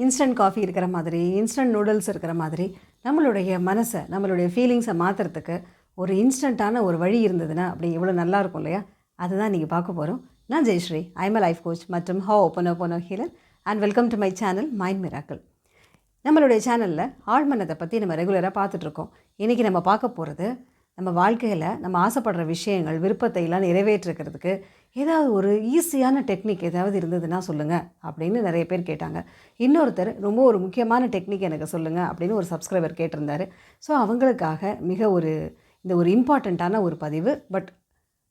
Instant coffee இருக்கிற மாதிரி, instant noodles இருக்கிற மாதிரி, நம்மளுடைய மனசை, நம்மளுடைய ஃபீலிங்ஸை மாற்றுறதுக்கு ஒரு இன்ஸ்டண்ட்டான ஒரு வழி இருந்ததுன்னா அப்படி எவ்வளோ நல்லாயிருக்கும் இல்லையா? அதுதான் நீங்கள் பார்க்க போகிறோம். நான் ஜெயஸ்ரீ, ஐம் லைஃப் கோச் மற்றும் hypno healer and welcome to my channel mind miracle. நம்மளுடைய சேனலில் ஆழ்மனத்தை பற்றி நம்ம ரெகுலராக பார்த்துட்ருக்கோம். இன்றைக்கி நம்ம பார்க்க போகிறது, நம்ம வாழ்க்கையில் நம்ம ஆசைப்படுற விஷயங்கள், விருப்பத்தை எல்லாம் நிறைவேற்றுறதுக்கு ஏதாவது ஒரு ஈஸியான டெக்னிக் ஏதாவது இருந்ததுன்னா சொல்லுங்கள் அப்படின்னு நிறைய பேர் கேட்டாங்க. இன்னொருத்தர் ரொம்ப ஒரு முக்கியமான டெக்னிக் எனக்கு சொல்லுங்கள் அப்படின்னு ஒரு சப்ஸ்கிரைபர் கேட்டிருந்தார். ஸோ அவங்களுக்காக இந்த ஒரு இம்பார்ட்டண்ட்டான ஒரு பதிவு, பட்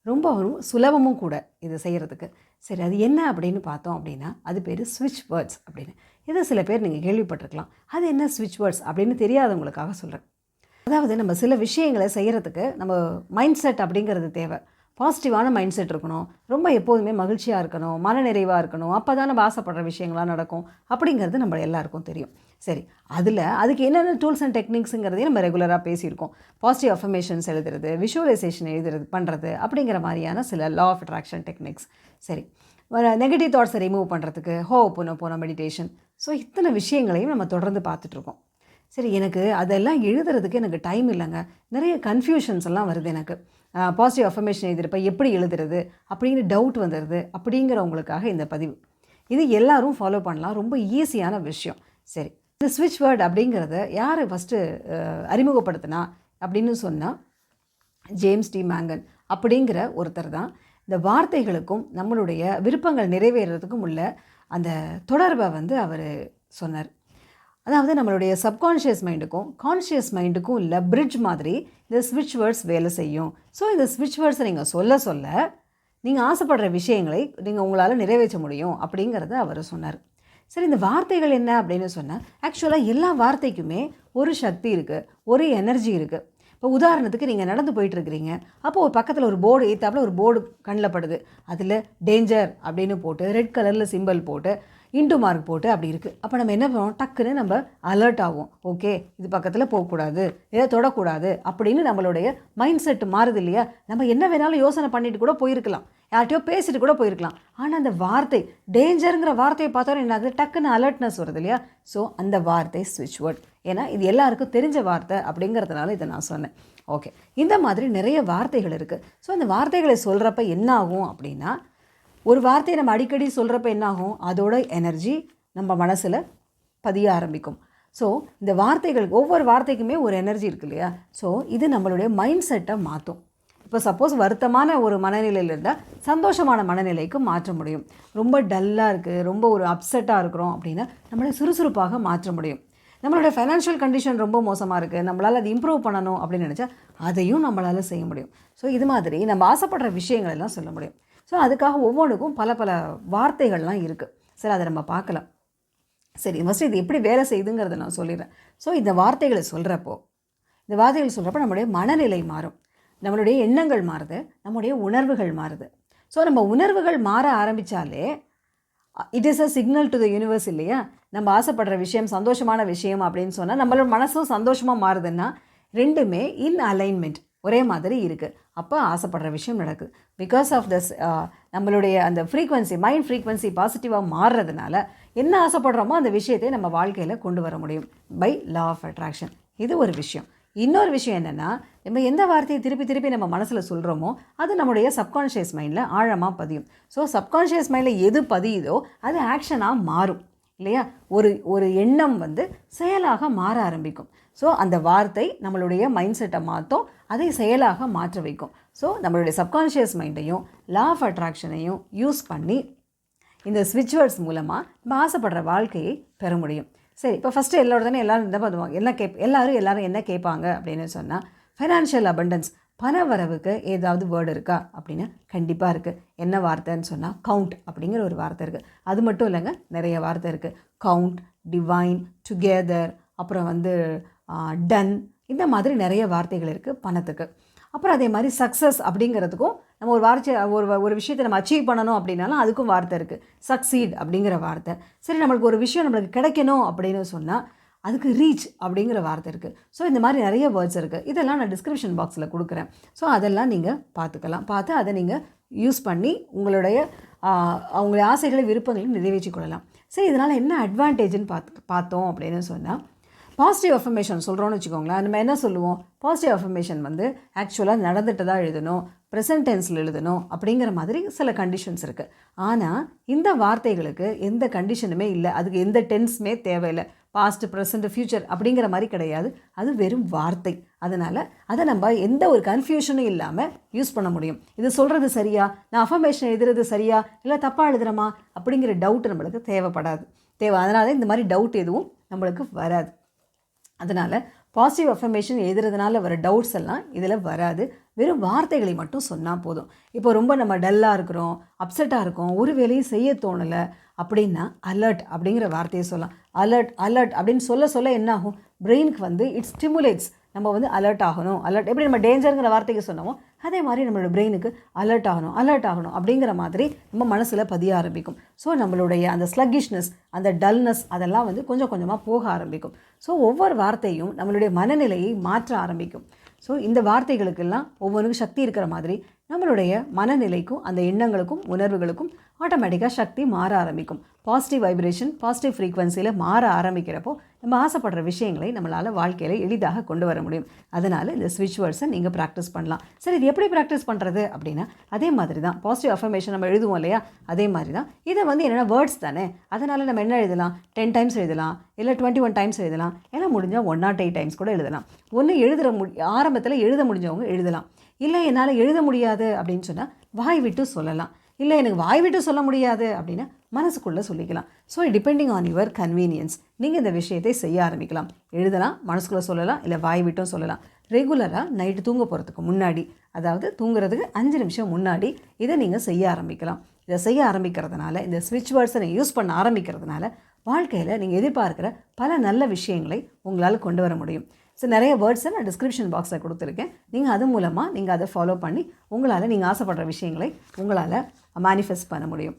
ரொம்ப சுலபமும் கூட இது செய்கிறதுக்கு. சரி, அது என்ன அப்படின்னு பார்த்தோம் அப்படின்னா, அது பேர் ஸ்விட்ச் வேர்ட்ஸ் அப்படின்னு. இதை சில பேர் நீங்கள் கேள்விப்பட்டிருக்கலாம். அது என்ன ஸ்விட்ச் வேர்ட்ஸ் அப்படின்னு தெரியாதவங்களுக்காக சொல்கிறேன். அதாவது நம்ம சில விஷயங்களை செய்கிறதுக்கு நம்ம மைண்ட் செட் அப்படிங்கிறது தேவை. பாசிட்டிவான மைண்ட் செட் இருக்கணும், ரொம்ப எப்போதுமே மகிழ்ச்சியாக இருக்கணும், மனநிறைவாக இருக்கணும். அப்போ தான் நம்ம ஆசைப்படுற விஷயங்களாக நடக்கும் அப்படிங்கிறது நம்ம எல்லாருக்கும் தெரியும். சரி, அதுக்கு என்னென்ன டூல்ஸ் அண்ட் டெக்னிக்ஸுங்கிறதையும் நம்ம ரெகுலராக பேசியிருக்கோம். பாசிட்டிவ் அஃபர்மேஷன்ஸ் எழுதுறது, விஷுவலைசேஷன் எழுதுறது பண்ணுறது அப்படிங்கிற மாதிரியான சில லா ஆஃப் அட்ராக்ஷன் டெக்னிக்ஸ். சரி, நெகட்டிவ் தாட்ஸை ரிமூவ் பண்ணுறதுக்கு போன மெடிடேஷன். ஸோ இத்தனை விஷயங்களையும் நம்ம தொடர்ந்து பார்த்துட்ருக்கோம். சரி, எனக்கு அதெல்லாம் எழுதுறதுக்கு எனக்கு டைம் இல்லைங்க, நிறைய கன்ஃபியூஷன்ஸ் எல்லாம் வருது எனக்கு. பாசிட்டிவ் அஃபர்மேஷன் எழுதுறப்ப எப்படி எழுதுறது அப்படின்னு டவுட் வந்துடுது அப்படிங்கிறவங்களுக்காக இந்த பதிவு. இது எல்லாரும் ஃபாலோ பண்ணலாம், ரொம்ப ஈஸியான விஷயம். சரி, இந்த ஸ்விட்ச் வேர்ட் அப்படிங்கிறத யார் ஃபஸ்ட்டு அறிமுகப்படுத்தினா அப்படின்னு சொன்னால், ஜேம்ஸ் டி மேங்கன் அப்படிங்கிற ஒருத்தர் தான் இந்த வார்த்தைகளுக்கும் நம்மளுடைய விருப்பங்கள் நிறைவேறதுக்கும் உள்ள அந்த தொடர்பை அவர் சொன்னார். அதாவது நம்மளுடைய சப்கான்ஷியஸ் மைண்டுக்கும் கான்ஷியஸ் மைண்டுக்கும் இல்லை பிரிட்ஜ் மாதிரி இந்த ஸ்விட்ச் வேர்ட்ஸ் வேலை செய்யும். ஸோ இந்த ஸ்விட்ச் வேர்ட்ஸை நீங்கள் சொல்ல நீங்கள் ஆசைப்படுற விஷயங்களை நீங்கள் உங்களால் நிறைவேற்ற முடியும் அப்படிங்கிறத அவர் சொன்னார். சரி, இந்த வார்த்தைகள் என்ன அப்படின்னு சொன்னால், ஆக்சுவலாக எல்லா வார்த்தைக்குமே ஒரு சக்தி இருக்குது, ஒரு எனர்ஜி இருக்குது. இப்போ உதாரணத்துக்கு நீங்கள் நடந்து போயிட்டுருக்கிறீங்க, அப்போது ஒரு பக்கத்தில் ஒரு போர்டு, ஏற்றாப்புல ஒரு போர்டு கண்ணில் படுது. அதில் டேஞ்சர் அப்படின்னு போட்டு ரெட் கலரில் சிம்பிள் போட்டு இன்டு மார்க் போட்டு அப்படி இருக்குது. அப்போ நம்ம என்ன பண்ணுவோம், டக்குன்னு நம்ம அலர்ட் ஆகும். ஓகே, இது பக்கத்தில் போகக்கூடாது, இதை தொடக்கூடாது அப்படின்னு நம்மளுடைய மைண்ட் செட் மாறுது இல்லையா? நம்ம என்ன வேணாலும் யோசனை பண்ணிட்டு கூட போயிருக்கலாம், யார்கிட்டயோ பேசிட்டு கூட போயிருக்கலாம். ஆனால் அந்த வார்த்தை டேஞ்சருங்கிற வார்த்தையை பார்த்தாலும் என்ன ஆகுது, டக்குன்னு அலர்ட்னஸ் வருது இல்லையா? ஸோ அந்த வார்த்தை ஸ்விட்ச் வேர்ட். ஏன்னா இது எல்லாருக்கும் தெரிஞ்ச வார்த்தை அப்படிங்கிறதுனால இதை நான் சொன்னேன். ஓகே, இந்த மாதிரி நிறைய வார்த்தைகள் இருக்குது. ஸோ அந்த வார்த்தைகளை சொல்கிறப்ப என்ன ஆகும் அப்படின்னா, ஒரு வார்த்தையை நம்ம அடிக்கடி சொல்கிறப்ப என்னாகும், அதோட எனர்ஜி நம்ம மனசில் பதிய ஆரம்பிக்கும். ஸோ இந்த வார்த்தைகள், ஒவ்வொரு வார்த்தைக்குமே ஒரு எனர்ஜி இருக்குது இல்லையா? ஸோ இது நம்மளுடைய மைண்ட் செட்டை மாற்றும். இப்போ சப்போஸ் வருத்தமான ஒரு மனநிலையில் இருந்தால் சந்தோஷமான மனநிலைக்கு மாற்ற முடியும். ரொம்ப டல்லாக இருக்குது, ரொம்ப ஒரு அப்செட்டாக இருக்கிறோம் அப்படின்னா நம்மளை சுறுசுறுப்பாக மாற்ற முடியும். நம்மளோட ஃபைனான்ஷியல் கண்டிஷன் ரொம்ப மோசமாக இருக்குது, நம்மளால் அது இம்ப்ரூவ் பண்ணணும் அப்படின்னு நினச்சா அதையும் நம்மளால் செய்ய முடியும். ஸோ இது மாதிரி நம்ம ஆசைப்படுற விஷயங்கள் எல்லாம் சொல்ல முடியும். ஸோ அதுக்காக ஒவ்வொன்றுக்கும் பல பல வார்த்தைகள்லாம் இருக்குது. சரி, அதை நம்ம பார்க்கலாம். சரி, ஃபஸ்ட்டு இது எப்படி வேலை செய்யுதுங்கிறத நான் சொல்லிடுறேன். ஸோ இந்த வார்த்தைகளை சொல்கிறப்போ நம்மளுடைய மனநிலை மாறும், நம்மளுடைய எண்ணங்கள் மாறுது, நம்முடைய உணர்வுகள் மாறுது. ஸோ நம்ம உணர்வுகள் மாற ஆரம்பித்தாலே it is a signal to the universe இல்லையா? நம்ம ஆசைப்படுற விஷயம் சந்தோஷமான விஷயம் அப்படின்னு சொன்னால் நம்மளோட மனசும் சந்தோஷமாக மாறுதுன்னா ரெண்டுமே இன் அலைன்மெண்ட், ஒரே மாதிரி இருக்குது. அப்போ ஆசைப்படுற விஷயம் நடக்குது. பிகாஸ் ஆஃப் திஸ் நம்மளுடைய அந்த ஃப்ரீக்வன்சி, மைண்ட் ஃப்ரீக்வன்சி பாசிட்டிவாக மாறுறதுனால என்ன ஆசைப்படுறோமோ அந்த விஷயத்தை நம்ம வாழ்க்கையில் கொண்டு வர முடியும் பை லா ஆஃப் அட்ராக்ஷன். இது ஒரு விஷயம். இன்னொரு விஷயம் என்னென்னா, நம்ம எந்த வார்த்தையை திருப்பி திருப்பி நம்ம மனசில் சொல்கிறோமோ அது நம்முடைய சப்கான்ஷியஸ் மைண்டில் ஆழமாக பதியும். ஸோ சப்கான்ஷியஸ் மைண்டில் எது பதியுதோ அது ஆக்ஷனாக மாறும் இல்லையா? ஒரு எண்ணம் செயலாக மாற ஆரம்பிக்கும். ஸோ அந்த வார்த்தை நம்மளுடைய மைண்ட் செட்டை மாற்றும், அதை செயலாக மாற்ற வைக்கும். ஸோ நம்மளுடைய சப்கான்ஷியஸ் மைண்டையும் லா ஆஃப் அட்ராக்ஷனையும் யூஸ் பண்ணி இந்த ஸ்விட்ச் வேர்ட்ஸ் மூலமாக நம்ம ஆசைப்படுற வாழ்க்கையை பெற முடியும். சரி, இப்போ ஃபஸ்ட்டு எல்லோரும் என்ன பண்ணுவாங்க, எல்லாரும் என்ன கேட்பாங்க அப்படின்னு சொன்னால், ஃபைனான்ஷியல் அபண்டன்ஸ், பண வரவுக்கு ஏதாவது வேர்டு இருக்கா அப்படின்னா கண்டிப்பாக இருக்குது. என்ன வார்த்தைன்னு சொன்னால் கவுண்ட் அப்படிங்கிற ஒரு வார்த்தை இருக்குது. அது மட்டும் இல்லைங்க, நிறைய வார்த்தை இருக்குது. கவுண்ட், டிவைன், டுகெதர், அப்புறம் டன், இந்த மாதிரி நிறைய வார்த்தைகள் இருக்குது பணத்துக்கு. அப்புறம் அதே மாதிரி சக்ஸஸ் அப்படிங்கிறதுக்கும் நம்ம ஒரு விஷயத்தை நம்ம அச்சீவ் பண்ணணும் அப்படின்னாலும் அதுக்கும் வார்த்தை இருக்குது. சக்சீட் அப்படிங்கிற வார்த்தை. சரி, நம்மளுக்கு ஒரு விஷயம் நம்மளுக்கு கிடைக்கணும் அப்படின்னு சொன்னால் அதுக்கு ரீச் அப்படிங்கிற வார்த்தை இருக்குது. ஸோ இந்த மாதிரி நிறைய வேர்ட்ஸ் இருக்குது. இதெல்லாம் நான் டிஸ்கிரிப்ஷன் பாக்ஸில் கொடுக்குறேன். ஸோ அதெல்லாம் நீங்கள் பார்த்து அதை நீங்கள் யூஸ் பண்ணி உங்களுடைய ஆசைகளை விருப்பங்களையும் நிறைவேற்றிக் கொள்ளலாம். சரி, இதனால் என்ன அட்வான்டேஜ்னு பார்த்தோம் அப்படின்னு சொன்னால், பாசிட்டிவ் அஃபர்மேஷன் சொல்கிறோன்னு வச்சுக்கோங்களேன். நம்ம என்ன சொல்லுவோம், பாசிட்டிவ் அஃபர்மேஷன் வந்து ஆக்சுவலாக நடந்துட்டு தான் எழுதணும், ப்ரெசன்ட் டென்ஸில் எழுதணும் அப்படிங்கிற மாதிரி சில கண்டிஷன்ஸ் இருக்குது. ஆனால் இந்த வார்த்தைகளுக்கு எந்த கண்டிஷனுமே இல்லை, அதுக்கு எந்த டென்ஸுமே தேவையில்லை. பாஸ்ட், ப்ரெசண்ட், ஃப்யூச்சர் அப்படிங்கிற மாதிரி கிடையாது. அது வெறும் வார்த்தை. அதனால் அதை நம்ம எந்த ஒரு கன்ஃபியூஷனும் இல்லாமல் யூஸ் பண்ண முடியும். இது சொல்கிறது சரியா, நான் அஃபர்மேஷன் எழுதுறது சரியா இல்லை தப்பாக எழுதுகிறோமா அப்படிங்கிற டவுட் நம்மளுக்கு தேவை. அதனால் இந்த மாதிரி டவுட் எதுவும் நம்மளுக்கு வராது. அதனால் பாசிட்டிவ் அஃபர்மேஷன் எழுதுறதுனால வர டவுட்ஸ் எல்லாம் இதில் வராது. வெறும் வார்த்தைகளை மட்டும் சொன்னால் போதும். இப்போ ரொம்ப நம்ம டல்லாக இருக்கிறோம், அப்செட்டாக இருக்கோம், ஒரு வேலையும் செய்ய தோணலை அப்படின்னா அலர்ட் அப்படிங்கிற வார்த்தையை சொல்லலாம். அலர்ட் அப்படின்னு சொல்ல என்ன ஆகும், பிரெயினுக்கு வந்து இட் ஸ்டிமுலேட்ஸ். நம்ம வந்து அலர்ட் ஆகணும். எப்படி நம்ம டேஞ்சருங்கிற வார்த்தைக்கு சொன்னோமோ அதே மாதிரி நம்மளோட பிரெயினுக்கு அலர்ட் ஆகணும் அப்படிங்கிற மாதிரி நம்ம மனசில் பதிய ஆரம்பிக்கும். ஸோ நம்மளுடைய அந்த ஸ்லக்கிஷ்னஸ், அந்த டல்னஸ் அதெல்லாம் வந்து கொஞ்சம் கொஞ்சமாக போக ஆரம்பிக்கும். ஸோ ஒவ்வொரு வார்த்தையும் நம்மளுடைய மனநிலையை மாற்ற ஆரம்பிக்கும். ஸோ இந்த வார்த்தைகளுக்கெல்லாம் ஒவ்வொன்றுக்கும் சக்தி இருக்கிற மாதிரி நம்மளுடைய மனநிலைக்கும் அந்த எண்ணங்களுக்கும் உணர்வுகளுக்கும் ஆட்டோமேட்டிக்காக சக்தி மாற ஆரம்பிக்கும். பாசிட்டிவ் வைப்ரேஷன், பாசிட்டிவ் ஃப்ரீக்வன்சியில் மாற ஆரம்பிக்கிறப்போ நம்ம ஆசைப்படுற விஷயங்களை நம்மளால் வாழ்க்கையில் எளிதாக கொண்டு வர முடியும். அதனால் இந்த ஸ்விட்ச் வேர்ட்ஸை நீங்கள் ப்ராக்டிஸ் பண்ணலாம். சரி, இது எப்படி ப்ராக்டிஸ் பண்ணுறது அப்படின்னா, அதே மாதிரி தான் பாசிட்டிவ் அஃபர்மேஷன் நம்ம எழுதுவோம் இல்லையா, அதே மாதிரி தான் இதை வந்து என்னென்னா வேர்ட்ஸ் தானே. அதனால் நம்ம என்ன எழுதலாம், 10 டைம்ஸ் எழுதலாம், இல்லை 21 டைம்ஸ் எழுதலாம், ஏன்னா முடிஞ்சால் 108 டைம்ஸ் கூட எழுதலாம். ஆரம்பத்தில் எழுத முடிஞ்சவங்க எழுதலாம். இல்லை என்னால் எழுத முடியாது அப்படின்னு சொன்னால் வாய் விட்டு சொல்லலாம். இல்லை எனக்கு வாய் விட்டு சொல்ல முடியாது அப்படின்னா மனசுக்குள்ளே சொல்லிக்கலாம். So depending on your convenience நீங்கள் இந்த விஷயத்தை செய்ய ஆரம்பிக்கலாம். எழுதலாம், மனசுக்குள்ளே சொல்லலாம், இல்லை வாய் விட்டும் சொல்லலாம். ரெகுலராக நைட்டு தூங்க போகிறதுக்கு முன்னாடி, அதாவது தூங்குறதுக்கு 5 நிமிஷம் முன்னாடி இதை நீங்கள் செய்ய ஆரம்பிக்கலாம். இதை செய்ய ஆரம்பிக்கிறதுனால, இந்த ஸ்விட்ச் வேர்ட்ஸை நீங்கள் யூஸ் பண்ண ஆரம்பிக்கிறதுனால வாழ்க்கையில் நீங்கள் எதிர்பார்க்குற பல நல்ல விஷயங்களை உங்களால் கொண்டு வர முடியும். ஸோ நிறைய வேர்ட்ஸை நான் டிஸ்கிரிப்ஷன் பாக்ஸில் கொடுத்துருக்கேன். நீங்கள் அது மூலமாக நீங்கள் அதை ஃபாலோ பண்ணி உங்களால் நீங்கள் ஆசைப்படுற விஷயங்களை உங்களால் மேனிஃபெஸ்ட் பண்ண முடியும்.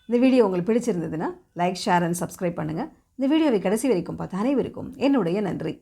இந்த வீடியோ உங்களுக்கு பிடிச்சிருந்ததுன்னா லைக், ஷேர் அண்ட் சப்ஸ்கிரைப் பண்ணுங்கள். இந்த வீடியோவை கடைசி வரைக்கும் பார்த்த அனைவருக்கும் என்னுடைய நன்றி.